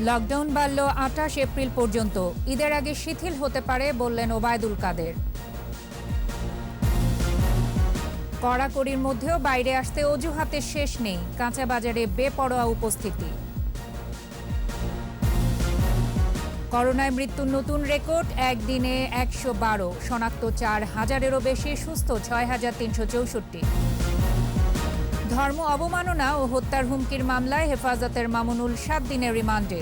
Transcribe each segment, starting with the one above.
Lockdown বাড়ল ২৮ April পর্যন্ত। ঈদের আগে শিথিল হতে পারে বললেন ওবায়দুল কাদের। কড়াকড়ির মধ্যেও বাইরে আসতে অজুহাতের শেষ নেই, কাঁচা বাজারে বেপরোয়া উপস্থিতি। করোনায় মৃত্যুর নতুন রেকর্ড, একদিনে ১১২, শনাক্ত ৪,০০০-এরও বেশি, সুস্থ ৬,৩৬৪। ধর্ম অবমাননা ও হত্যার হুমকির মামলায় হেফাজতের মামুনুল ৭ দিনের রিমান্ডে।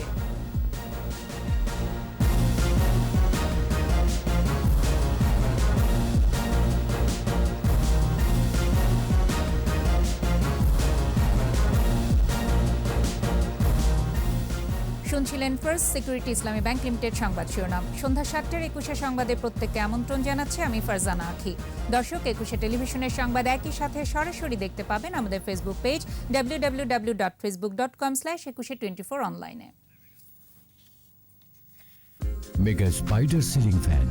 শুনছিলেন ফার্স্ট সিকিউরিটি ইসলামী ব্যাংক লিমিটেড সংবাদ শিরোনাম। সন্ধ্যা ৭টার ২১ সংবাদে প্রত্যেককে আমন্ত্রণ জানাচ্ছে আমি ফারজানা আখি। দর্শক, ২১ টেলিভিশনের সংবাদ একই সাথে সরাসরি দেখতে পাবেন আমাদের ফেসবুক পেজ www.facebook.com/2124 অনলাইনে। Mega spider ceiling fan,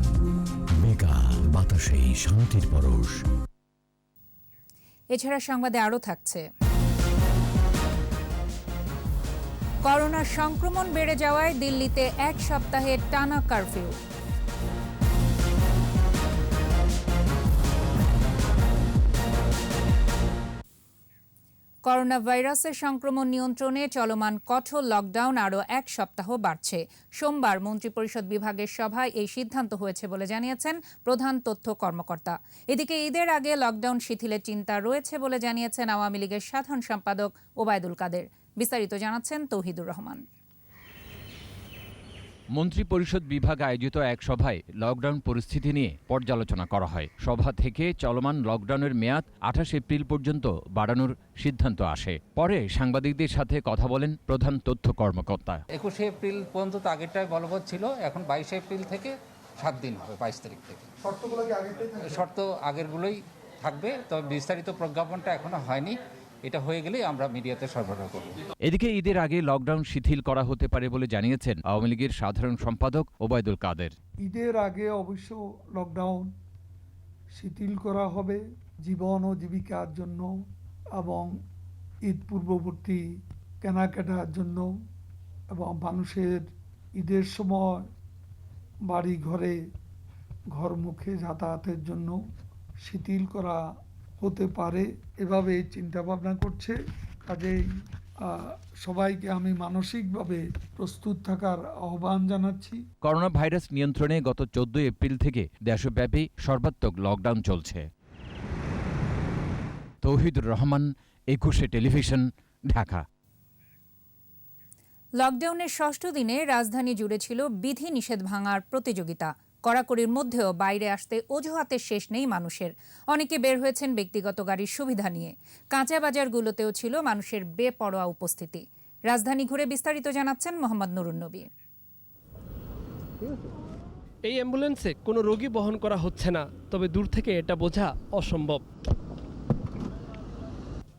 mega বাতাসে শান্তির পরশ। এছাড়া সংবাদে আরও থাকছে, করোনার সংক্রমণ বেড়ে যাওয়ায় দিল্লিতে ১ সপ্তাহের টানা কারফিউ। করোনা ভাইরাসের সংক্রমণ নিয়ন্ত্রণে চলমান কঠোর লকডাউন আরও ১ সপ্তাহ বাড়ছে। সোমবার মন্ত্রিপরিষদ বিভাগের সভায় এই সিদ্ধান্ত হয়েছে বলে জানিয়েছেন প্রধান তথ্য কর্মকর্তা। এদিকে ঈদের আগে লকডাউন শিথিলের চিন্তা রয়েছে বলে জানিয়েছেন আওয়ামী লীগের সাধারণ সম্পাদক ওবায়দুল কাদের। বিস্তারিত জানাচ্ছেন তৌহিদুর রহমান। মন্ত্রিপরিষদ বিভাগ আয়োজিত এক সভায় লকডাউন পরিস্থিতি নিয়ে পর্যালোচনা করা হয়। সভা থেকে চলমান লকডাউনের মেয়াদ ২৮ এপ্রিল পর্যন্ত বাড়ানোর সিদ্ধান্ত আসে। পরে সাংবাদিকদের সাথে কথা বলেন প্রধান তথ্য কর্মকর্তা। ২১ এপ্রিল পর্যন্ত তো আগেরটাই বলবৎ ছিল, এখন ২২ এপ্রিল থেকে ৭ দিন হবে, ২২ তারিখ থেকে। শর্ত আগেরগুলোই থাকবে, তবে বিস্তারিত প্রজ্ঞাপনটা এখনো হয়নি। এটা হয়ে গেলেই আমরা মিডিয়াতে সরবরাহ করব। এদিকে ঈদের আগে লকডাউন শিথিল করা হতে পারে বলে জানিয়েছেন আওয়ামী লীগের সাধারণ সম্পাদক ওবায়দুল কাদের। ঈদের আগে অবশ্য লকডাউন শিথিল করা হবে জীবন ও জীবিকার জন্য এবং ঈদ পূর্ববর্তী কেনাকাটার জন্য, এবং মানুষের ঈদের সময় বাড়ি ঘরে ঘরমুখে যাতায়াতের জন্য শিথিল করা হতে পারে, এভাবে চিন্তা ভাবনা করছে। কাজেই সবাইকে আমি মানসিকভাবে প্রস্তুত থাকার আহ্বান জানাচ্ছি। করোনা ভাইরাস নিয়ন্ত্রণে গত ১৪ এপ্রিল থেকে দেশব্যাপী সর্বাত্মক লকডাউন চলছে। তৌহিদুর রহমান, ২১ টেলিভিশন, ঢাকা। লকডাউনের ষষ্ঠ দিনে রাজধানী জুড়ে ছিল বিধি নিষেধ ভাঙার প্রতিযোগিতা। কড়াকড়ির মধ্যেও বাইরে আসতে অজুহাতের শেষ নেই মানুষের। অনেকে বের হয়েছেন ব্যক্তিগত গাড়ির সুবিধা নিয়ে। কাঁচা বাজারগুলোতেও ছিল মানুষের বেপরোয়া উপস্থিতি। রাজধানী ঘুরে বিস্তারিত জানাচ্ছেন মোহাম্মদ নুরুন নবী। এই অ্যাম্বুলেন্সে কোনো রোগী বহন করা হচ্ছে না, তবে দূর থেকে এটা বোঝা অসম্ভব।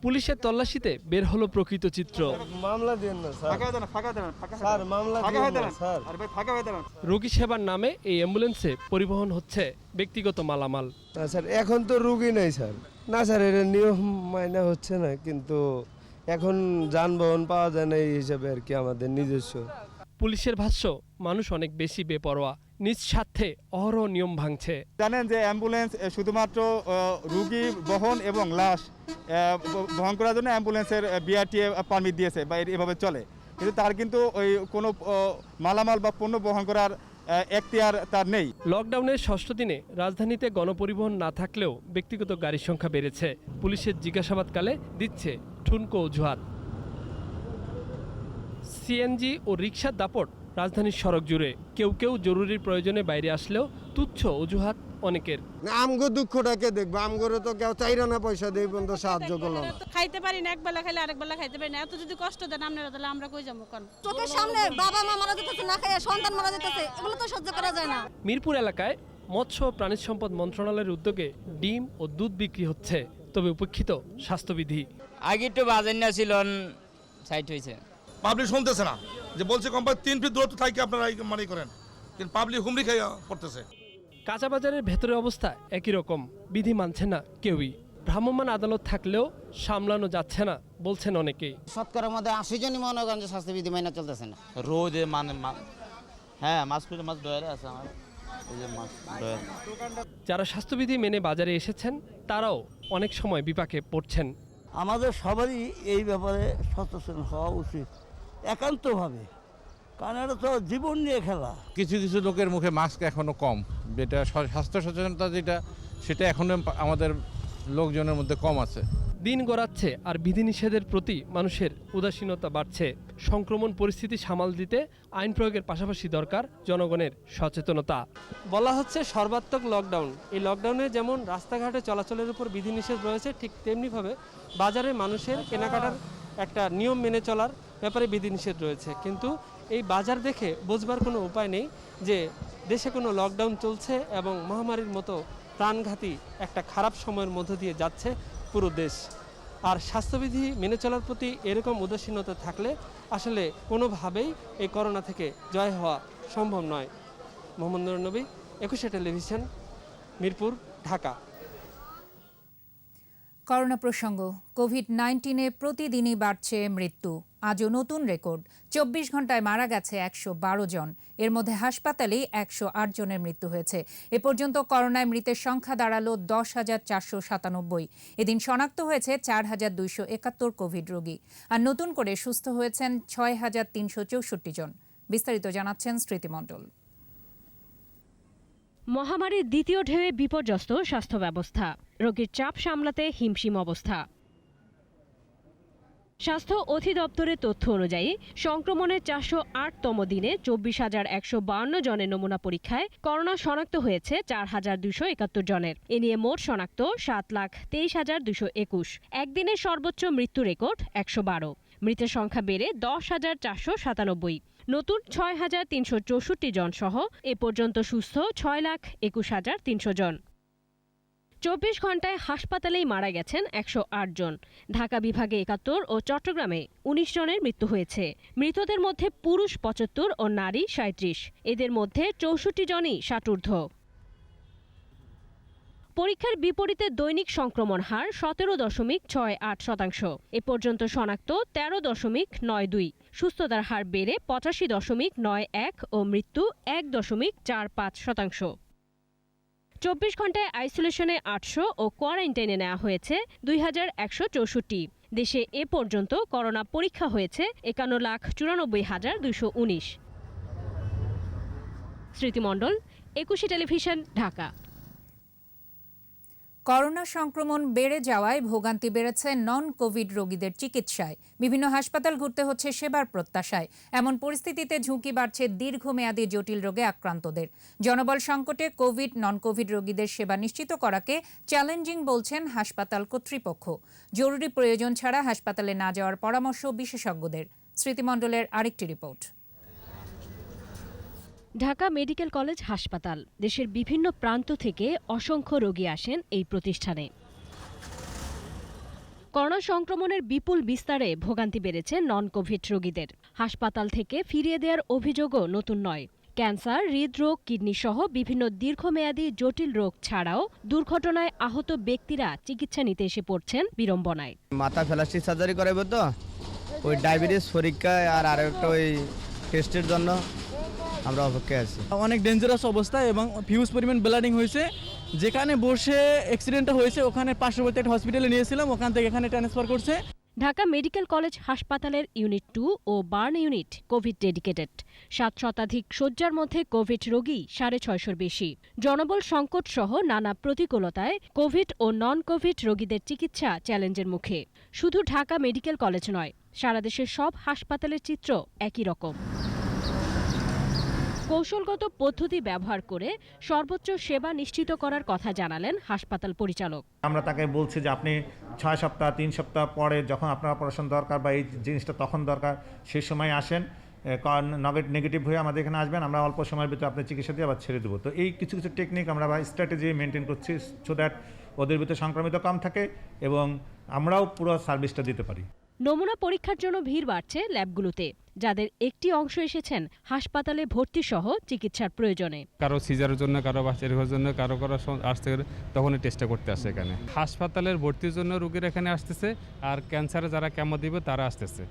পুলিশের তল্লাশিতে বের হলো প্রকৃত চিত্র। রোগী সেবার নামে এই অ্যাম্বুলেন্সে পরিবহন হচ্ছে ব্যক্তিগত মালামাল। স্যার এখন তো রোগী নেই স্যার। না স্যার, এটা নিয়ম মাইনা হচ্ছে না, কিন্তু এখন যানবাহন পাওয়া যায় না, এই হিসাবে আর কি আমাদের নিজস্ব। পুলিশের ভাষ্য, মানুষ অনেক বেশি বেপরোয়া, নিজ স্বার্থে অহরহ নিয়ম ভাঙছে। জানেন যে অ্যাম্বুলেন্স শুধুমাত্র রোগী বহন এবং লাশ বহন করার জন্য অ্যাম্বুলেন্সের বিআরটিএ পারমিট দিয়েছে বা এভাবে চলে, কিন্তু তার কিন্তু ওই কোনো মালামাল বা পণ্য বহন করার এখতিয়ার তার নেই। লকডাউনের ষষ্ঠ দিনে রাজধানীতে গণপরিবহন না থাকলেও ব্যক্তিগত গাড়ির সংখ্যা বেড়েছে। পুলিশের জিজ্ঞাসাবাদকালে দিচ্ছে ঠুনকো অজুহাত। সিএনজি ও রিকশার দাপট রাজধানীর সড়ক জুড়ে। কেউ কেউ জরুরি প্রয়োজনে বাইরে আসলেও তুচ্ছ অজুহাত অনেকের। আমগো দুঃখটাকে দেখবো, আমগরে তো কেউ চাইরা না পয়সা দেই বন্ধু সাহায্য করলাম। খাইতে পারি না, একবেলা খাইলে আরেকবেলা খাইতে পারি না। এত যদি কষ্ট দেন আপনারা, তাহলে আমরা কই যাবো? কোন চোখের সামনে বাবা মা মারা যেতেছে, না খাইয়া সন্তান মারা যেতেছে, এগুলো তো সহ্য করা যায় না। মিরপুর এলাকায় মৎস্য ও প্রাণী সম্পদ মন্ত্রণালয়ের উদ্যোগে ডিম ও দুধ বিক্রি হচ্ছে, তবে উপেক্ষিত স্বাস্থ্যবিধি। আগে একটু বাজার না ছিল, সাইট হয়েছে। পাবলিক শুনতেছে না, যে বলছে কোম্পানি 3 ফিট দূরত্ব থাকি আপনারা মানি করেন, কিন্তু পাবলিক হুমড়ি খাইয়া পড়তেছে। কাঁচা বাজারের ভেতরের অবস্থা একই রকম, বিধি মানছে না কেউই। ভ্রাম্যমাণ আদালত থাকলেও সামলানো যাচ্ছে না বলছেন অনেকেই। শতকরার মধ্যে 80 জনই মনে করেন যে স্বাস্থ্যবিধি মাইনা চলতেছে না। রোদে হ্যাঁ মাছ ডয়ারে আছে আমার, এই যে মাছ ডয়ার। যারা স্বাস্থ্যবিধি মেনে বাজারে এসেছেন তারাও অনেক সময় বিপাকে পড়ছেন। আমাদের সবারই এই ব্যাপারে সচেতন হওয়া উচিত একান্তভাবে, কারণ এটা তো জীবন নিয়ে খেলা। কিছু কিছু লোকের মুখে মাস্ক এখনো কম, যেটা স্বাস্থ্য সচেতনতা সেটা এখনো আমাদের লোকজনের মধ্যে কম আছে। দিন গড়াচ্ছে আর বিধিনিষেধের প্রতি মানুষের উদাসীনতা বাড়ছে। সংক্রমণ পরিস্থিতি সামাল দিতে আইন প্রয়োগের পাশাপাশি দরকার জনগণের সচেতনতা। বলা হচ্ছে সর্বাত্মক লকডাউন। এই লকডাউনে যেমন রাস্তাঘাটে চলাচলের উপর বিধিনিষেধ রয়েছে, ঠিক তেমনিভাবে বাজারে মানুষের কেনাকাটার একটা নিয়ম মেনে চলার ব্যাপারে বিধিনিষেধ রয়েছে। কিন্তু এই বাজার দেখে বোঝবার কোনো উপায় নেই যে দেশে কোনো লকডাউন চলছে এবং মহামারীর মতো প্রাণঘাতী একটা খারাপ সময়ের মধ্য দিয়ে যাচ্ছে পুরো দেশ। আর স্বাস্থ্যবিধি মেনে চলার প্রতি এরকম উদাসীনতা থাকলে আসলে কোনোভাবেই এই করোনা থেকে জয় হওয়া সম্ভব নয়। মোহাম্মদ নুরুন নবী, একুশে টেলিভিশন, মিরপুর, ঢাকা। করোনা প্রসঙ্গ, কোভিড-19-এ প্রতিদিনই বাড়ছে মৃত্যু। আজও নতুন রেকর্ড, 24 ঘন্টায় মারা গেছে 112 জন। এর মধ্যে হাসপাতালেই 108 জনের মৃত্যু হয়েছে। এ পর্যন্ত করোনায় মৃতের সংখ্যা দাঁড়ালো 10,497। এদিন শনাক্ত হয়েছে 4,271 কোভিড রোগী। আর নতুন করে সুস্থ হয়েছেন 6,364 জন। বিস্তারিত জানাচ্ছেন স্মৃতি মণ্ডল। মহামারীর দ্বিতীয় ঢেউয়ে বিপর্যস্ত স্বাস্থ্য ব্যবস্থা, রোগীর চাপ সামলাতে হিমশিম অবস্থা। স্বাস্থ্য অধিদপ্তরের তথ্য অনুযায়ী সংক্রমণের 408তম দিনে 24,152 জনের নমুনা পরীক্ষায় করোনা শনাক্ত হয়েছে 4,271 জনের। এ নিয়ে মোট শনাক্ত 7,23,221। একদিনের সর্বোচ্চ মৃত্যু রেকর্ড 112। মৃতের সংখ্যা বেড়ে 10,497। নতুন 6,364 জন সহ এ পর্যন্ত সুস্থ 6,21,300 জন। 24 ঘন্টায় হাসপাতালেই মারা গেছেন 108 জন। ঢাকা বিভাগে 71 ও চট্টগ্রামে 19 জনের মৃত্যু হয়েছে। মৃতদের মধ্যে পুরুষ 75 ও নারী 37। এদের মধ্যে 64 জনই 60 ঊর্ধ্ব। পরীক্ষার বিপরীতে দৈনিক সংক্রমণ হার 17.68%। এ পর্যন্ত শনাক্ত 13.92। সুস্থতার হার বেড়ে 85.91 ও মৃত্যু 1.45%। 24 ঘন্টায় আইসোলেশনে 800 ও কোয়ারেন্টাইনে নেওয়া হয়েছে 2,164। দেশে এ পর্যন্ত করোনা পরীক্ষা হয়েছে 51,94,219। স্মৃতি মণ্ডল, একুশে টেলিভিশন, ঢাকা। করোনা সংক্রমণ বেড়ে যাওয়ায় ভোগান্তি বেড়েছে নন কোভিড রোগীদের চিকিৎসায়। বিভিন্ন হাসপাতাল ঘুরতে হচ্ছে সেবার প্রত্যাশায়। এমন পরিস্থিতিতে ঝুঁকি বাড়ছে দীর্ঘমেয়াদী জটিল রোগে আক্রান্তদের। জনবল সংকটে কোভিড নন কোভিড রোগীদের সেবা নিশ্চিত করাকে চ্যালেঞ্জিং বলছেন হাসপাতাল কর্তৃপক্ষ। জরুরি প্রয়োজন ছাড়া হাসপাতালে না যাওয়ার পরামর্শ বিশেষজ্ঞদের। স্মৃতিমণ্ডলের আরেকটি রিপোর্ট। ঢাকা মেডিকেল কলেজ হাসপাতাল, দেশের বিভিন্ন প্রান্ত থেকে অসংখ্য রোগী আসেন এই প্রতিষ্ঠানে। করোনা সংক্রমণের বিপুল বিস্তারে ভোগান্তি বেড়েছে নন কোভিড রোগীদের। হাসপাতাল থেকে ফিরিয়ে দেওয়ার অভিযোগও নতুন নয়। ক্যান্সার, হৃদরোগ, কিডনি সহ বিভিন্ন দীর্ঘমেয়াদী জটিল রোগ ছাড়াও দুর্ঘটনায় আহত ব্যক্তিরা চিকিৎসা নিতে এসে পড়ছেন বিড়ম্বনায়। মাথা প্লাস্টিক সার্জারি করাবো তো, ওই ডায়াবেটিস পরীক্ষা আর আরেকটা ওই টেস্টের জন্য আমরা অপেক্ষায় আছি। অনেক ডেঞ্জারাস অবস্থা এবং হিউজ পরিমাণ ব্লাডিং হয়েছে। যেখানে বসে অ্যাক্সিডেন্টটা হয়েছে ওখানে পার্শ্ববর্তী একটা হসপিটালে নিয়েছিলাম, ওখান থেকে এখানে ট্রান্সফার করছে। ঢাকা মেডিকেল কলেজ হাসপাতালের ইউনিট 2 ও বার্ন ইউনিট কোভিড ডেডিকেটেড। 7 শতাধিক শয্যার মধ্যে কোভিড রোগী 650-র বেশি। জনবল সংকট সহ নানা প্রতিকূলতায় কোভিড ও নন কোভিড রোগীদের চিকিৎসা চ্যালেঞ্জের মুখে। শুধু ঢাকা মেডিকেল কলেজ নয়, সারা দেশের সব হাসপাতালের চিত্র একই রকম। কৌশলগত পদ্ধতি ব্যবহার করে সর্বোচ্চ সেবা নিশ্চিত করার কথা জানালেন হাসপাতাল পরিচালক। আমরা তাকে বলছি যে আপনি 6 সপ্তাহ 3 সপ্তাহ পরে যখন আপনার অপারেশন দরকার বা এই জিনিসটা তখন দরকার, সেই সময় আসেন, নেগেটিভ হয়ে আমাদের এখানে আসবেন, আমরা অল্প সময়ের ভিতরে আপনার চিকিৎসা দিয়ে আবার ছেড়ে দেবো। তো এই কিছু কিছু টেকনিক আমরা বা স্ট্র্যাটেজি মেনটেন করছি সো দ্যাট ওদের ভিতরে সংক্রমিত কম থাকে এবং আমরাও পুরো সার্ভিসটা দিতে পারি। নমুনা পরীক্ষার জন্য ভিড় বাড়ছে ল্যাবগুলোতে, যাদের একটি অংশ এসেছেন হাসপাতালে ভর্তি সহ চিকিৎসার প্রয়োজনে। কারো সিজারের জন্য, কারো বাচ্চার জন্য, কারো আসতে তখনই টেস্টটা করতে আসে এখানে। হাসপাতালের ভর্তির জন্য রোগীরা এখানে আসতেছে, আর ক্যান্সারে যারা কেমো দিবে তারা আসতেছে,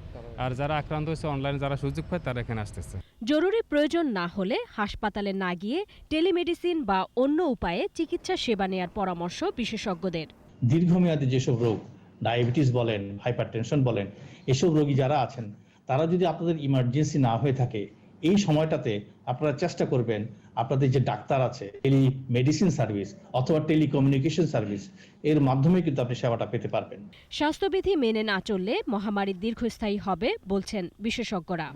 আর যারা আক্রান্ত হয়েছে অনলাইনে যারা সুযোগ পায় তারা এখানে আসতেছে। জরুরি প্রয়োজন না হলে হাসপাতালে না গিয়ে টেলিমেডিসিন বা অন্য উপায়ে চিকিৎসা সেবা নেয়ার পরামর্শ বিশেষজ্ঞদের। দীর্ঘমেয়াদী যেসব রোগ, ডায়াবেটিস বলেন, হাইপারটেনশন বলেন, এসব রোগী যারা আছেন তারা যদি আপনাদের ইমার্জেন্সি না হয়ে থাকে, এই সময়টাতে আপনারা চেষ্টা করবেন আপনাদের যে ডাক্তার আছে, টেলিমেডিসিন সার্ভিস অথবা টেলিকমিউনিকেশন সার্ভিস, এর মাধ্যমে কিন্তু আপনি সেবাটা পেতে পারবেন। স্বাস্থ্যবিধি মেনে না চললে মহামারী দীর্ঘস্থায়ী হবে বলছেন বিশেষজ্ঞরা।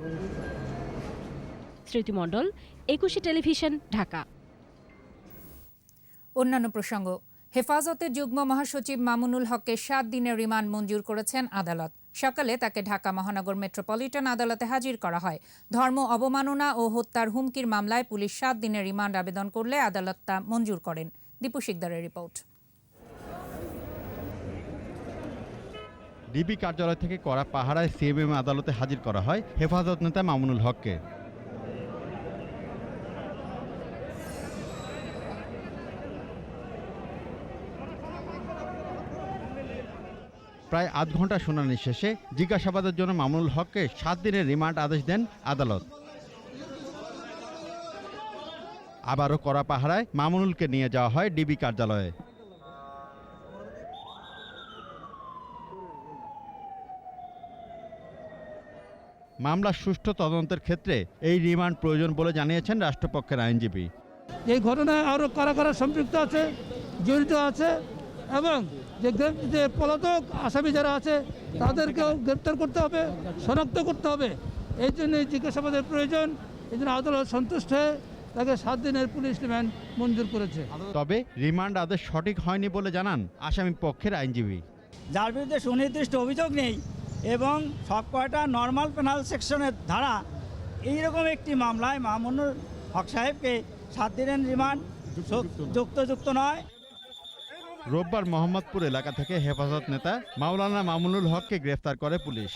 স্মৃতি মণ্ডল, একুশে টেলিভিশন, ঢাকা। অন্যান্য প্রসঙ্গ, হেফাজতের যুগ্ম মহাসচিব মামুনুল হককে 7 দিনের রিমান্ড মঞ্জুর করেছেন আদালত। সকালে তাকে ঢাকা মহানগর মেট্রোপলিটন আদালতে হাজির করা হয়। ধর্ম অবমাননা ও হত্যার হুমকির মামলায় পুলিশ 7 দিনের রিমান্ড আবেদন করলে আদালত তা মঞ্জুর করেন। দীপু শিকদারের রিপোর্ট। ডিবি কার্যালয় থেকে করা পাহারায় সিএমএম আদালতে হাজির করা হয় হেফাজত নেতা মামুনুল হককে। প্রায় আধ ঘন্টা শুনানি শেষে জিজ্ঞাসাবাদের জন্য মামুনুল হককে 7 দিনের রিমান্ড আদেশ দেন আদালত। আবারও কড়া পাহারায় মামুনুলকে নিয়ে যাওয়া হয় ডিবি কার্যালয়ে। মামলার সুষ্ঠু তদন্তের ক্ষেত্রে এই রিমান্ড প্রয়োজন বলে জানিয়েছেন রাষ্ট্রপক্ষের আইনজীবী। এই ঘটনায় আরও কারা কারা সম্পৃক্ত আছে, জড়িত আছে, এবং যে পলাতক আসামি যারা আছে তাদেরকেও গ্রেপ্তার করতে হবে, শনাক্ত করতে হবে। এই জন্য জিজ্ঞাসাবাদের প্রয়োজন। এই জন্য আদালত সন্তুষ্ট হয়ে তাকে 7 দিনের পুলিশ রিমান্ড মঞ্জুর করেছে। তবে রিমান্ড আদেশ সঠিক হয়নি বলে জানান আসামি পক্ষের আইনজীবী। যার বিরুদ্ধে সুনির্দিষ্ট অভিযোগ নেই এবং সব কয়টা নর্মাল পেনাল সেকশনের ধারা, এইরকম একটি মামলায় মামুনুল হক সাহেবকে 7 দিনের রিমান্ড যুক্ত নয়। রোববার মোহাম্মদপুর এলাকা থেকে হেফাজত নেতা মাওলানা মামুনুল হককে গ্রেফতার করে পুলিশ।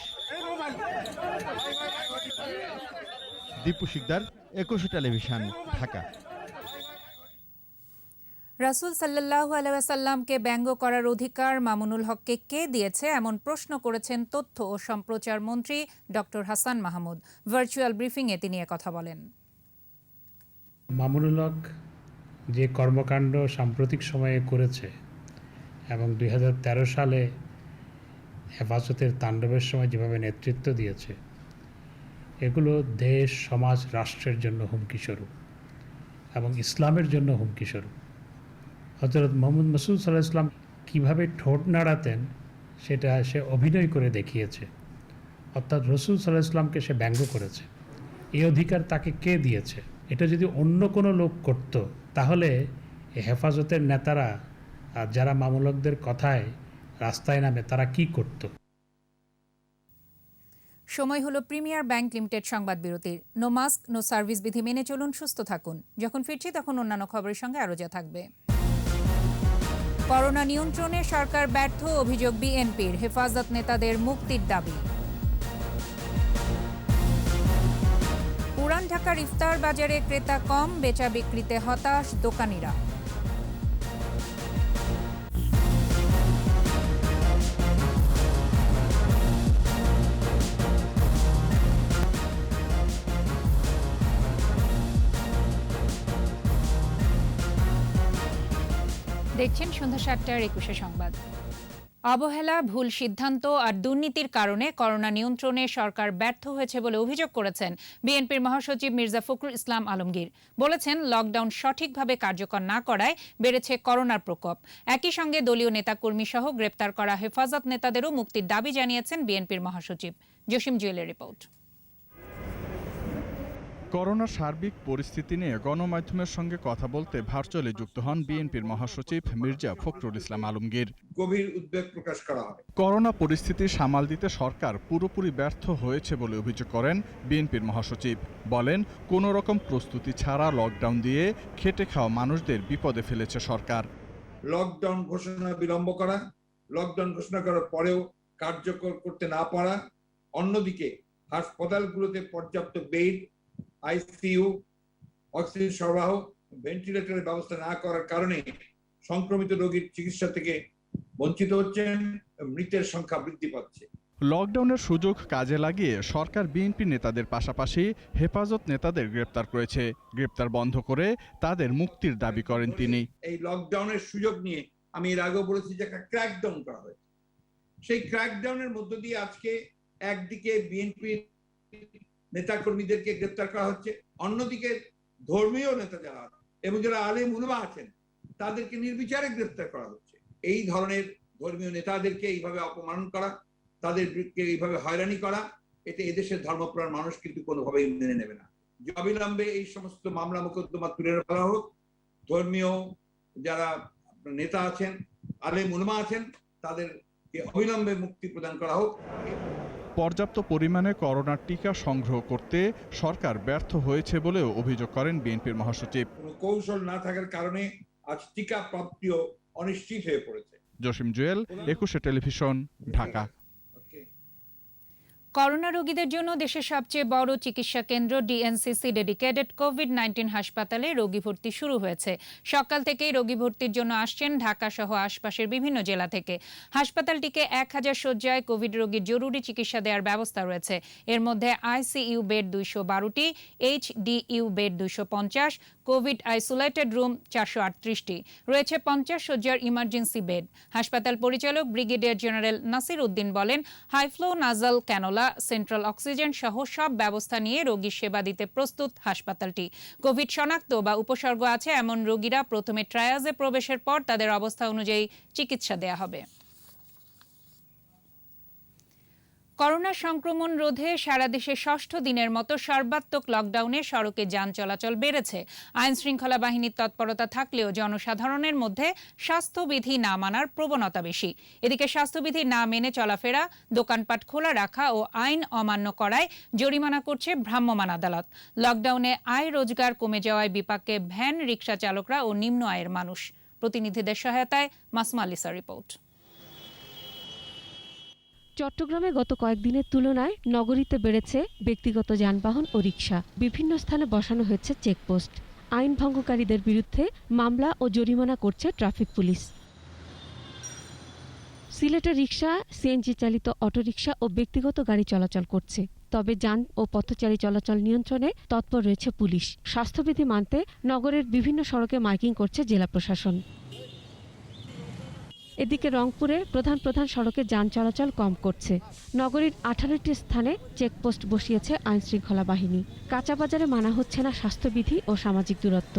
দীপু শিকদার, একুশে টেলিভিশন, ঢাকা। রাসূল সাল্লাল্লাহু আলাইহি ওয়াসাল্লামকে ব্যঙ্গ করার অধিকার মামুনুল হককে কে দিয়েছে, এমন প্রশ্ন করেছেন তথ্য ও সম্প্রচার মন্ত্রী ডক্টর হাসান মাহমুদ। ভার্চুয়াল ব্রিফিংয়ে তিনি কথা বলেন। মামুনুল হক যে কর্মকাণ্ড সাম্প্রতিক সময়ে করেছে এবং 2013 সালে হেফাজতের তাণ্ডবের সময় যেভাবে নেতৃত্ব দিয়েছে, এগুলো দেশ, সমাজ, রাষ্ট্রের জন্য হুমকিস্বরূপ এবং ইসলামের জন্য হুমকিস্বরূপ। হযরত মুহাম্মদ রাসূল সাল্লাল্লাহু আলাইহি ওয়াসাল্লাম কীভাবে ঠোঁট নাড়াতেন সেটা সে অভিনয় করে দেখিয়েছে, অর্থাৎ রাসূল সাল্লাল্লাহু আলাইহি ওয়াসাল্লামকে সে ব্যঙ্গ করেছে। এই অধিকার তাকে কে দিয়েছে? এটা যদি অন্য কোনো লোক করত, তাহলে হেফাজতের নেতারা যারা মামুনুল হকদের কথায় রাস্তায় নামে তারা কি করত? সময় হলো প্রিমিয়ার ব্যাংক লিমিটেড সংবাদ বিরতির। নো মাস্ক নো সার্ভিস বিধি মেনে চলুন, সুস্থ থাকুন। যখন ফিরছি তখন অন্যান্য খবরের সঙ্গে আরও যা থাকবে। করোনা নিয়ন্ত্রণে সরকার ব্যর্থ, অভিযোগ বিএনপির। হেফাজত নেতাদের মুক্তির দাবি। পুরান ঢাকার ইফতার বাজারে ক্রেতা কম, বেচা বিক্রিতে হতাশ দোকানিরা। দেখছেন সন্ধ্যা 7টার 21 সংবাদ। অবহেলা, ভুল সিদ্ধান্ত আর দুর্নীতির কারণে করোনা নিয়ন্ত্রণে সরকার ব্যর্থ হয়েছে বলে অভিযোগ করেছেন বিএনপির মহাসচিব মির্জা ফখরুল ইসলাম আলমগীর। বলেছেন, লকডাউন সঠিকভাবে কার্যকর না করায় বেড়েছে করোনার প্রকোপ। একই সঙ্গে দলীয় নেতাকর্মী সহ গ্রেপ্তার করা হেফাজত নেতাদেরও মুক্তির দাবি জানিয়েছেন বিএনপির মহাসচিব। জসিম জুয়েলের রিপোর্ট। করোনা সার্বিক পরিস্থিতি নিয়ে গণমাধ্যমের সঙ্গে কথা বলতে ভার্চুয়ালি যুক্ত হন বিএনপির মহাসচিব মির্জা ফখরুল ইসলাম আলমগীর। গভীর উদ্বেগ প্রকাশ করা হয়। করোনা পরিস্থিতি সামাল দিতে সরকার পুরোপুরি ব্যর্থ হয়েছে বলে অভিযোগ করেন বিএনপির মহাসচিব। বলেন, কোনো রকম প্রস্তুতি ছাড়া লকডাউন দিয়ে খেটে খাওয়া মানুষদের বিপদে ফেলেছে সরকার। লকডাউন ঘোষণা বিলম্ব করা, লকডাউন ঘোষণা করার পরেও কার্যকর করতে না পারা, অন্যদিকে হাসপাতালগুলোতে পর্যাপ্ত বেড, আইসিইউ, অক্সিজেন সরবরাহ, ভেন্টিলেটরের ব্যবস্থা না করার কারণে সংক্রমিত রোগীর চিকিৎসা থেকে বঞ্চিত হচ্ছেন, মৃতের সংখ্যা বৃদ্ধি পাচ্ছে। লকডাউনের সুযোগ কাজে লাগিয়ে সরকার বিএনপি নেতাদের পাশাপাশি হেফাজত নেতাদের গ্রেপ্তার করেছে। গ্রেপ্তার বন্ধ করে তাদের মুক্তির দাবি করেন তিনি। এই লকডাউনের সুযোগ নিয়ে আমি এর আগেও বলেছি যে একটা ক্র্যাকডাউন করা হয়েছে। সেই ক্র্যাকডাউনের মধ্য দিয়ে আজকে একদিকে বিএনপি নেতাকর্মীদেরকে গ্রেপ্তার করা হচ্ছে, অন্যদিকে ধর্মীয় নেতা যারা এবং যারা আলেম উলামা আছেন তাদেরকে নির্বিচারে গ্রেপ্তার করা হচ্ছে। এই ধরনের ধর্মীয় নেতাদেরকে এইভাবে অপমান করা, তাদেরকে এইভাবে হয়রানি করা, এটা এদেশের ধর্মপ্রাণ মানুষ কিন্তু কোনোভাবেই মেনে নেবে না। অবিলম্বে এই সমস্ত মামলা মোকদ্দমা তুলে ফেলা হোক, ধর্মীয় যারা নেতা আছেন, আলেম উলামা আছেন, তাদেরকে অবিলম্বে মুক্তি প্রদান করা হোক। পর্যাপ্ত পরিমাণে করোনার টিকা সংগ্রহ করতে সরকার ব্যর্থ হয়েছে বলেও অভিযোগ করেন বিএনপির মহাসচিব। কোনো কৌশল না থাকার কারণে আজ টিকা প্রাপ্তিও অনিশ্চিত হয়ে পড়েছে। জসিম জুয়েল, 21 টেলিভিশন, ঢাকা। করোনা রোগীদের জন্য দেশের সবচেয়ে বড় চিকিৎসা কেন্দ্র ডিএনসিসি ডেডিকেটেড কোভিড-19 হাসপাতালে রোগী ভর্তি শুরু হয়েছে। সকাল থেকেই রোগী ভর্তির জন্য আসছেন ঢাকা সহ আশপাশের বিভিন্ন জেলা থেকে। হাসপাতালটিকে 1000 শয্যায় কোভিড রোগীর জরুরি চিকিৎসা দেওয়ার ব্যবস্থা রয়েছে। এর মধ্যে আইসিইউ বেড 212টি, HDU bed 250, covid isolated room 438টি, রয়েছে 50 শয্যার ইমার্জেন্সি বেড। হাসপাতাল পরিচালক ব্রিগেডিয়ার জেনারেল নাসির উদ্দিন বলেন, হাইফ্লো নাজাল ক্যানোলা, সেন্ট্রাল অক্সিজেন সহ সব ব্যবস্থা নিয়ে রোগীর সেবা দিতে প্রস্তুত হাসপাতালটি। কোভিড শনাক্ত বা উপসর্গ আছে এমন রোগীরা প্রথমে ট্রায়াজে প্রবেশের পর তাদের অবস্থা অনুযায়ী চিকিৎসা দেয়া হবে। করোনা সংক্রমণ রোধে সারা দেশে ষষ্ঠ দিনের মতো সর্বাত্মক লকডাউনে সড়কে যান চলাচল বেড়েছে। আইন শৃঙ্খলা বাহিনীর তৎপরতা থাকলেও জনসাধারণের মধ্যে স্বাস্থ্যবিধি না মানার প্রবণতা বেশি। এদিকে স্বাস্থ্যবিধি না মেনে চলাফেরা, দোকানপাট খোলা রাখা ও আইন অমান্য করায় জরিমানা করছে ভ্রাম্যমাণ আদালত। লকডাউনে আয় রোজগার কমে যাওয়ায় বিপাকে ভ্যান, রিকশা চালকরা ও নিম্ন আয়ের মানুষ। প্রতিনিধিদের সহায়তায় মাসমা আলিসার রিপোর্ট। চট্টগ্রামে গত কয়েকদিনের তুলনায় নগরীতে বেড়েছে ব্যক্তিগত যানবাহন ও রিকশা। বিভিন্ন স্থানে বসানো হয়েছে চেকপোস্ট। আইন ভঙ্গকারীদের বিরুদ্ধে মামলা ও জরিমানা করছে ট্রাফিক পুলিশ। সিলেটে রিকশা, সিএনজি চালিত অটোরিকশা ও ব্যক্তিগত গাড়ি চলাচল করছে। তবে যান ও পথচারী চলাচল নিয়ন্ত্রণে তৎপর রয়েছে পুলিশ। স্বাস্থ্যবিধি মানতে নগরের বিভিন্ন সড়কে মাইকিং করছে জেলা প্রশাসন। এদিকে রংপুরে প্রধান সড়কে যান চলাচল কম করছে। নগরীর 18টি স্থানে চেকপোস্ট বসিয়েছে আইনশৃঙ্খলা বাহিনী। কাঁচাবাজারে মানা হচ্ছে না স্বাস্থ্যবিধি ও সামাজিক দূরত্ব।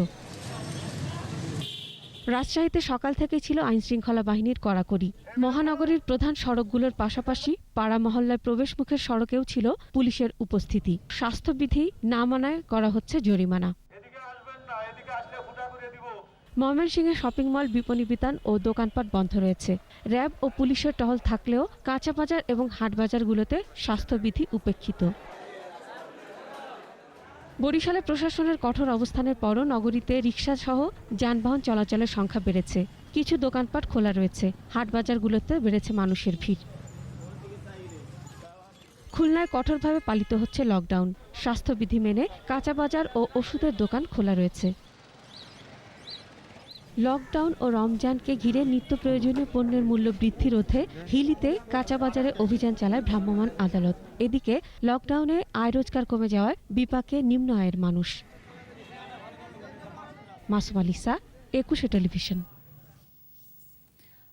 রাজশাহীতে সকাল থেকেই ছিল আইনশৃঙ্খলা বাহিনীর কড়াকড়ি। মহানগরীর প্রধান সড়কগুলোর পাশাপাশি পাড়া মহল্লায় প্রবেশমুখের সড়কেও ছিল পুলিশের উপস্থিতি। স্বাস্থ্যবিধি না মানায় করা হচ্ছে জরিমানা। ময়মনসিংহে শপিং মল, বিপণী বিতান ও দোকানপাট বন্ধ রয়েছে। র্যাব ও পুলিশের টহল থাকলেও কাঁচাবাজার এবং হাটবাজারগুলোতে স্বাস্থ্যবিধি উপেক্ষিত। বরিশালে প্রশাসনের কঠোর অবস্থানের পরও নগরীতে রিকশাসহ যানবাহন চলাচলের সংখ্যা বেড়েছে। কিছু দোকানপাট খোলা রয়েছে। হাটবাজারগুলোতে বেড়েছে মানুষের ভিড়। খুলনায় কঠোরভাবে পালিত হচ্ছে লকডাউন। স্বাস্থ্যবিধি মেনে কাঁচাবাজার ও ওষুধের দোকান খোলা রয়েছে। লকডাউন ও রমজানকে ঘিরে নিত্য প্রয়োজনীয় পণ্যের মূল্য বৃদ্ধি রোধে হিলিতে কাঁচাবাজারে অভিযান চালায় ভ্রাম্যমাণ আদালত। এদিকে লকডাউনে আয় রোজগার কমে যাওয়ায় বিপাকে নিম্ন আয়ের মানুষ। মাসমা আলিসা, 21 টেলিভিশন।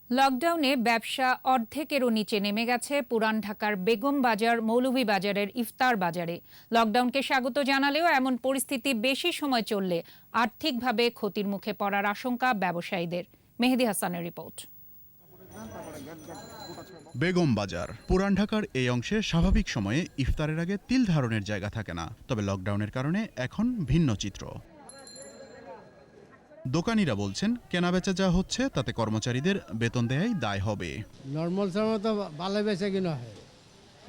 লকডাউনে ব্যবসা অর্ধেকেরও নিচে নেমে গেছে পুরান ঢাকার বেগম বাজার, মৌলভীবাজারের ইফতার বাজারে। লকডাউনকে স্বাগত জানালেও এমন পরিস্থিতি বেশি সময় চললে আর্থিকভাবে ক্ষতির মুখে পড়ার আশঙ্কা ব্যবসায়ীদের। মেহেদি হাসানের রিপোর্ট। বেগম বাজার পুরান ঢাকার এই অংশে স্বাভাবিক সময়ে ইফতারের আগে তিল ধারণের জায়গা থাকে না। তবে লকডাউনের কারণে এখন ভিন্ন চিত্র। দোকানিরা বলছেন, কেনাবেচা যা হচ্ছে তাতে কর্মচারীদের বেতন দেয়াই দায় হবে। নর্মাল সময় তো ভালো বেচা কিনা হয়,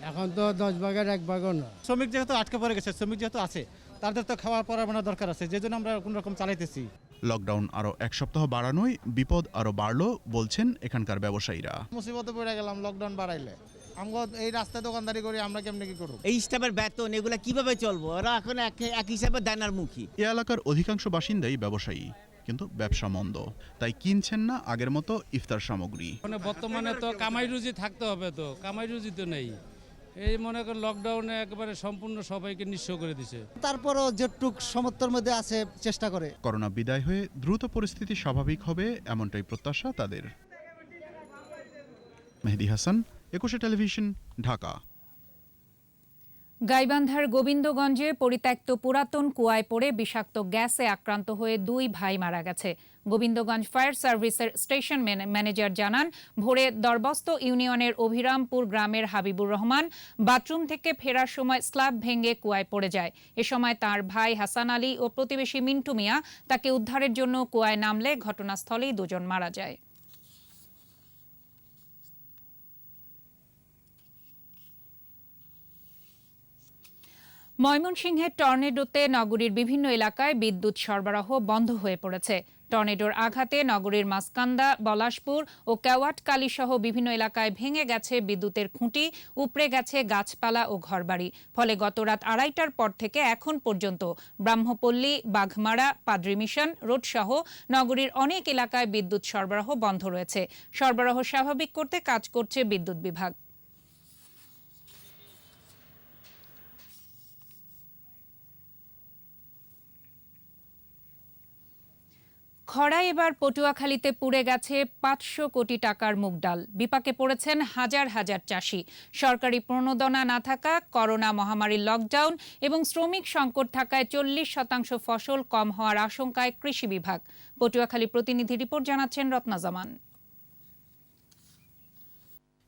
এখন তো 10 ভাগের 1 ভাগও না। শ্রমিক যেহেতু আটকে পড়ে গেছে, শ্রমিক যেহেতু আছে, তাদের তো খাওয়া পড়াশোনা দরকার আছে, যে জন্য আমরা কোন রকম চালাইতেছি। লকডাউন আরো 1 সপ্তাহ বাড়ানোয় বিপদ আরো বাড়লো বলছেন এখানকার ব্যবসায়ীরা। মুসিবতে পড়ে গেলাম লকডাউন বাড়াইলে। আমরা এই রাস্তায় দোকানদারি করি, আমরা কেমনে কি করব? এই স্টাফের বেতন এগুলা কিভাবে চলবো? ওরা এখন এক হিসাবে দানার মুখী। এ এলাকার অধিকাংশ বাসিন্দাই ব্যবসায়ী, কিন্তু ব্যবসা মন্দ, তাই কিনছেন না আগের মতো ইফতার সামগ্রী। বর্তমানে তো কামাই রুজি থাকতে হবে, তো কামাই রুজি তো নেই। এই মনে করেন লকডাউনে একেবারে সম্পূর্ণ সবাইকে নিঃস্ব করে দিছে। তারপরও যেটুক সমর্থর মধ্যে আছে চেষ্টা করে। করোনা বিদায় হয়ে দ্রুত পরিস্থিতি স্বাভাবিক হবে এমনটাই প্রত্যাশা তাদের। মেহেদী হাসান, 21 টেলিভিশন, ঢাকা। গাইবান্ধার গোবিন্দগঞ্জে পরিত্যক্ত পুরাতন কুয়ায় পড়ে বিষাক্ত গ্যাসে আক্রান্ত হয়ে 2 ভাই মারা গেছে। গোবিন্দগঞ্জ ফায়ার সার্ভিসের স্টেশন ম্যানেজার জানান, ভোরে দরবস্ত ইউনিয়নের অভিরামপুর গ্রামের হাবিবুর রহমান বাথরুম থেকে ফেরার সময় স্ল্যাব ভেঙে কুয়ায় পড়ে যায়। এ সময় তার ভাই হাসান আলী ও প্রতিবেশী মিন্টু মিয়া তাকে উদ্ধারের জন্য কুয়ায় নামলে ঘটনাস্থলেই 2 জন মারা যায়। ময়মনসিংহের টর্নেডোতে নগরীর বিভিন্ন এলাকায় বিদ্যুৎ সরবরাহ বন্ধ হয়ে পড়েছে। টর্নেডোর আঘাতে নগরীর মাসকান্দা, পলাশপুর ও কেওয়াটকালী সহ বিভিন্ন এলাকায় ভেঙে গেছে বিদ্যুতের খুঁটি, উপড়ে গেছে গাছপালা ও ঘরবাড়ি। ফলে গত রাত 2:30টার পর থেকে এখন পর্যন্ত ব্রাহ্মপল্লী, বাঘমারা, পাদ্রি মিশন রোড সহ নগরীর অনেক এলাকায় বিদ্যুৎ সরবরাহ বন্ধ রয়েছে। সরবরাহ স্বাভাবিক করতে কাজ করছে বিদ্যুৎ বিভাগ। খরায় এবার পটুয়াখালীতে পুড়ে গেছে 500 কোটি টাকার মুগ ডাল। বিপাকে পড়েছেন হাজার হাজার চাষি। সরকারি প্রণোদনা না থাকা, করোনা মহামারীর লকডাউন এবং শ্রমিক সংকট থাকায় 40% ফসল কম হওয়ার আশঙ্কায় কৃষি বিভাগ। পটুয়াখালী প্রতিনিধি রিপোর্ট জানাচ্ছেন রত্না জামান।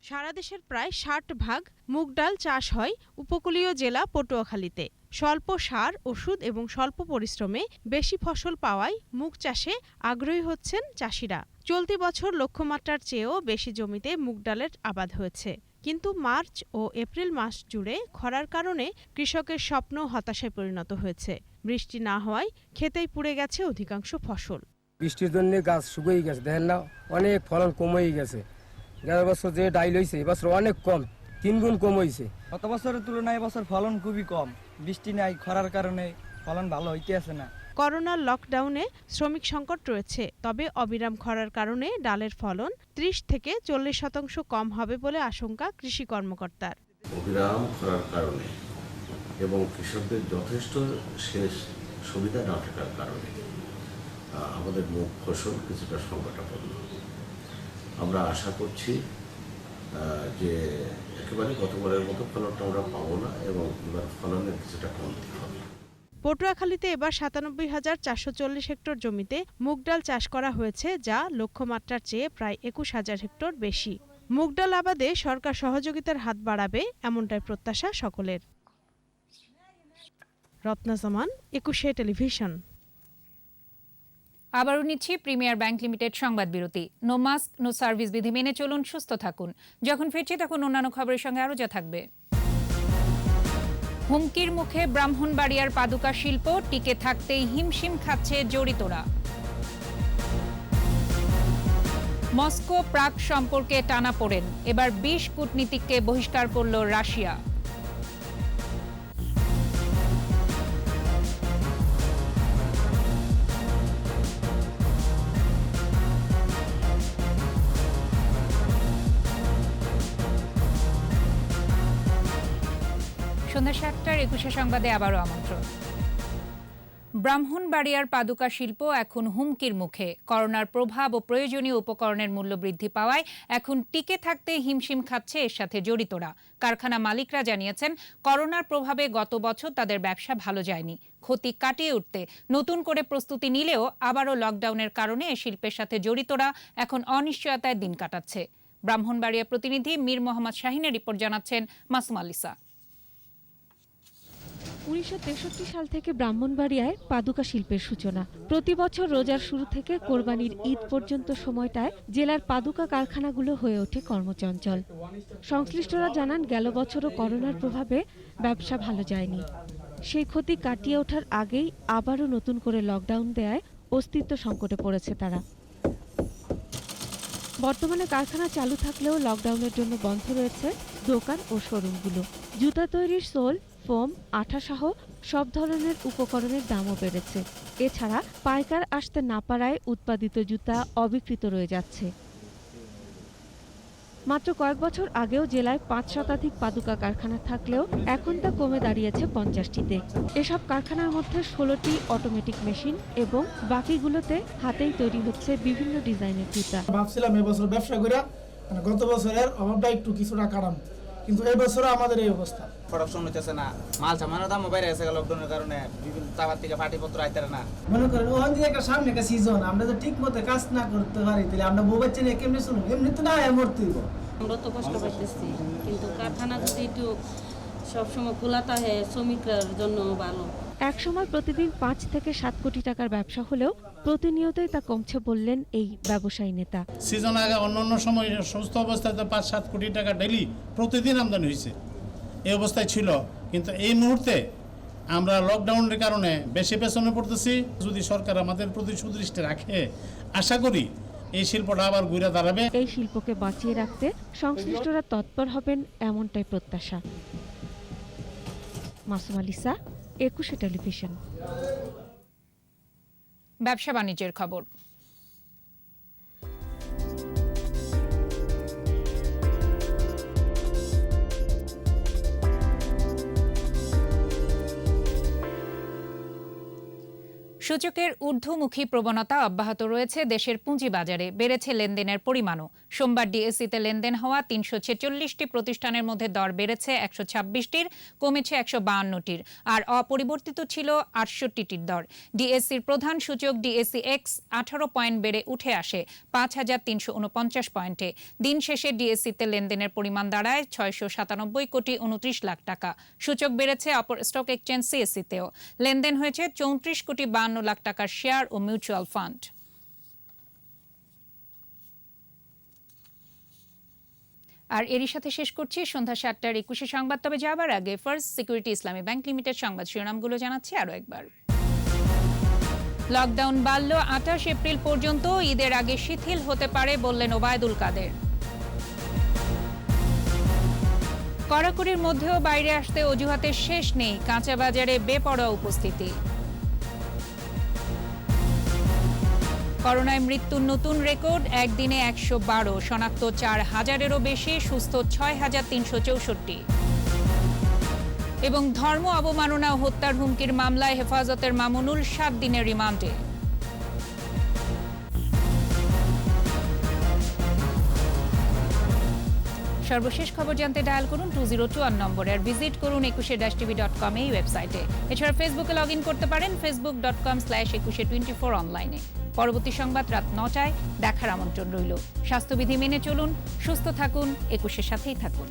সারা দেশের প্রায় 60% মুগ ডাল চাষ হয় উপকূলীয় জেলা পটুয়াখালীতে। স্বল্প সার, ওষুধ এবং স্বল্প পরিশ্রমে বেশি ফসল পাওয়ায় মুগ চাষে আগ্রহী হচ্ছেন চাষিরা। চলতি বছর লক্ষ্যমাত্রার চেয়েও বেশি জমিতে মুগ ডালের আবাদ হয়েছে। কিন্তু মার্চ ও এপ্রিল মাস জুড়ে খরার কারণে কৃষকের স্বপ্ন হতাশায় পরিণত হয়েছে। বৃষ্টি না হওয়ায় খেতেই পুড়ে গেছে অধিকাংশ ফসল। বৃষ্টির জন্য গাছ শুকিয়ে গেছে, দেখেন না, অনেক ফলন কমেই গেছে। গেল বছর যে ডাইল হয়েছে এবছর অনেক কম, 3 গুণ কম হয়েছে। গত বছরের তুলনায় এবছর ফলন খুবই কম। বৃষ্টি নাই, খরার কারণে ফলন ভালো হইতে আছে না। করোনার লকডাউনে শ্রমিক সংকট রয়েছে, তবে অবিরাম খরার কারণে ডালের ফলন 30 থেকে 40% কম হবে বলে আশঙ্কা কৃষি কর্মকর্তার। অবিরাম খরার কারণে এবং কৃষকদের যথেষ্ট সেচ সুবিধা না থাকার কারণে আমাদের মুগ ফসল কিছুটা সংকটাপন্ন। আমরা আশা করছি যে একেবারে গতবারের মতো ফলনটা আমরা পাবো না এবং এবার ফলনের কিছুটা কমতি হবে। পটুয়াখালীতে এবার 97,440 হেক্টর জমিতে মুগ ডাল চাষ করা হয়েছে, যা লক্ষ্যমাত্রার চেয়ে প্রায় 21,000 হেক্টর বেশি। মুগ ডাল আবাদে সরকার সহযোগিতার হাত বাড়াবে, এমনটাই প্রত্যাশা সকলের। রত্না জামান, 21 টেলিভিশন। আবারও নিচ্ছি প্রিমিয়ার ব্যাংক লিমিটেড সংবাদ বিরতি। নো মাস্ক নো সার্ভিস বিধি মেনে চলুন, সুস্থ থাকুন। যখন ফিরছি তখন অন্যান্য খবরের সঙ্গে আরও যা থাকবে। হুমকির মুখে ব্রাহ্মণবাড়িয়ার পাদুকা শিল্প, টিকে থাকতেই হিমশিম খাচ্ছে জড়িতরা। মস্কো প্রাগ সম্পর্কে টানাপোড়েন, এবার 20 কূটনীতিককে বহিষ্কার করল রাশিয়া। সন্ধ্যা 7টার 21 সংবাদে আবারও আমন্ত্রণ। ব্রাহ্মণবাড়িয়ার পাদুকা শিল্প এখন হুমকির মুখে। করোনার প্রভাব ও প্রয়োজনীয় উপকরণের মূল্য বৃদ্ধি পাওয়ায় এখন টিকে থাকতে হিমশিম খাচ্ছে এর সাথে জড়িতরা। কারখানা মালিকরা জানিয়েছেন, করোনার প্রভাবে গত বছর তাদের ব্যবসা ভালো যায়নি। ক্ষতি কাটিয়ে উঠতে নতুন করে প্রস্তুতি নিলেও আবারও লকডাউনের কারণে এই শিল্পের সাথে জড়িতরা এখন অনিশ্চয়তায় দিন কাটাচ্ছে। ব্রাহ্মণবাড়িয়া প্রতিনিধি মীর মোহাম্মদ শাহিনের রিপোর্ট জানাচ্ছেন মাসুম আলিসা। 1963 সাল থেকে ব্রাহ্মণবাড়িয়ায় পাদুকা শিল্পের সূচনা। প্রতি বছর রোজার শুরু থেকে কোরবানির ঈদ পর্যন্ত সময়টায় জেলার পাদুকা কারখানাগুলো হয়ে ওঠে কর্মচঞ্চল। সংশ্লিষ্টরা জানান, গেল বছরও করোনার প্রভাবে ব্যবসা ভালো যায়নি। সেই ক্ষতি কাটিয়ে ওঠার আগেই আবারও নতুন করে লকডাউন দেয়ায় অস্তিত্ব সংকটে পড়েছে তারা। বর্তমানে কারখানা চালু থাকলেও লকডাউনের জন্য বন্ধ রয়েছে দোকান ও শোরুমগুলো। জুতা তৈরির সোল, ফোম, আঠাসহ সব ধরনের উপকরণের দামও বেড়েছে। এছাড়া পাইকার আসতে না পারায় উৎপাদিত জুতা অবিকৃত রয়ে যাচ্ছে। মাত্র কয়েক বছর আগেও জেলায় ৫ শতাধিক পাদুকা কারখানা থাকলেও এখন তা কমে দাঁড়িয়েছে ৫০টিতে। এসব কারখানার মধ্যে ১৬টি অটোমেটিক মেশিন এবং বাকিগুলোতে হাতেই তৈরি হচ্ছে বিভিন্ন ডিজাইনের জুতা। ভাবছিলাম এবছর ব্যবসা করে গত বছরের অভাবটা একটু কিছুটা কাটাম, কিন্তু এই বছর আমাদের এই অবস্থা। প্রোডাকশন হইতেছে না, মাল সামানের দাম বাইরে গেছে লকডাউনের কারণে, বিভিন্ন তাবার থেকে পাটিপত্র আইতারে না। মনে করেন ওখান থেকে একটা সামনে একটা সিজন, আমরা তো ঠিক মতো কাজ না করতে পারি তাহলে আমরা বউ বাচ্চা নিয়ে কেমনি শুনুন, এমনি তো না মরতে দিব। আমরা তো কষ্ট পাইতেছি, কিন্তু কারখানা যদি একটু সবসময় খোলা থাকে শ্রমিকদের জন্য ভালো। একসময় প্রতিদিন ৫ থেকে ৭ কোটি টাকার ব্যবসা হলেও প্রতিনিয়তই তা কমছে বললেন এই ব্যবসায়ী নেতা। সিজন আগে অন্য সময় সুস্থ অবস্থায় ৫-৭ কোটি টাকা ডেইলি প্রতিদিন আমদানি হয়েছে, এই অবস্থায় ছিল। কিন্তু এই মুহূর্তে আমরা লকডাউনের কারণে বেশি পেছনে পড়তেছি। যদি সরকার আমাদের প্রতি সুদৃষ্টি রাখে, আশা করি এই শিল্পটা আবার ঘুরে দাঁড়াবে। এই শিল্পকে বাঁচিয়ে রাখতে সংশ্লিষ্টরা তৎপর হবেন এমনটাই প্রত্যাশা। মাসুম আলিসা, ২১ টেলিভিশন। ব্যবসা বাণিজ্যের খবর। সূচকের ঊর্ধ্বমুখী প্রবণতা অব্যাহত রয়েছে দেশের পুঁজিবাজারে, বেড়েছে লেনদেনের পরিমাণও। সোমবার ডিএসসিতে লেনদেন হওয়া ৩৪৬টি প্রতিষ্ঠানের মধ্যে দর বেড়েছে ১২৬টির, কমেছে ১৫২টির, আর অপরিবর্তিত ছিল ৬৮টির দর। ডিএসসির প্রধান সূচক ডিএসসি এক্স ১৮ পয়েন্ট বেড়ে উঠে আসে ৫,৩৪৯ পয়েন্টে। দিন শেষে ডিএসসিতে লেনদেনের পরিমাণ দাঁড়ায় ৬৯৭,২৯,২৯ টাকা। সূচক বেড়েছে অপর স্টক এক্সচেঞ্জ সিএসসিতেও। লেনদেন হয়েছে ৩৪,৫২ লাখ টাকার শেয়ার ও মিউচুয়াল ফান্ড। আর এরই সাথে শেষ করছি সন্ধ্যা ৭টার ২১ সংবাদ। তবে যাবার আগে ফার্স্ট সিকিউরিটি ইসলামী ব্যাংক লিমিটেড সংবাদ শিরোনামগুলো জানাচ্ছি আরও একবার। লকডাউন বাড়ল ২৮ এপ্রিল পর্যন্ত, ঈদের আগে শিথিল হতে পারে বললেন ওবায়দুল কাদের। কড়াকড়ির মধ্যেও বাইরে আসতে অজুহাতের শেষ নেই, কাঁচা বাজারে বেপরোয়া উপস্থিতি। করোনায় মৃত্যুর নতুন রেকর্ড, একদিনে ১১২, শনাক্ত ৪,০০০-এরও বেশি, সুস্থ ৬,৩৬৪। এবং ধর্ম অবমাননা ও হত্যার হুমকির মামলায় হেফাজতের মামুনুল ৭ দিনের রিমান্ডে। সর্বশেষ খবর জানতে ডায়াল করুন 2021 নম্বরে, আর ভিজিট করুন 21-tv.com এই ওয়েবসাইটে। এছাড়া ফেসবুকে লগ ইন করতে পারেন facebook.com/2124 অনলাইনে। পরবর্তী সংবাদ রাত ৯টায় দেখার আমন্ত্রণ রইল। স্বাস্থ্যবিধি মেনে চলুন, সুস্থ থাকুন, 21-এর সাথেই থাকুন।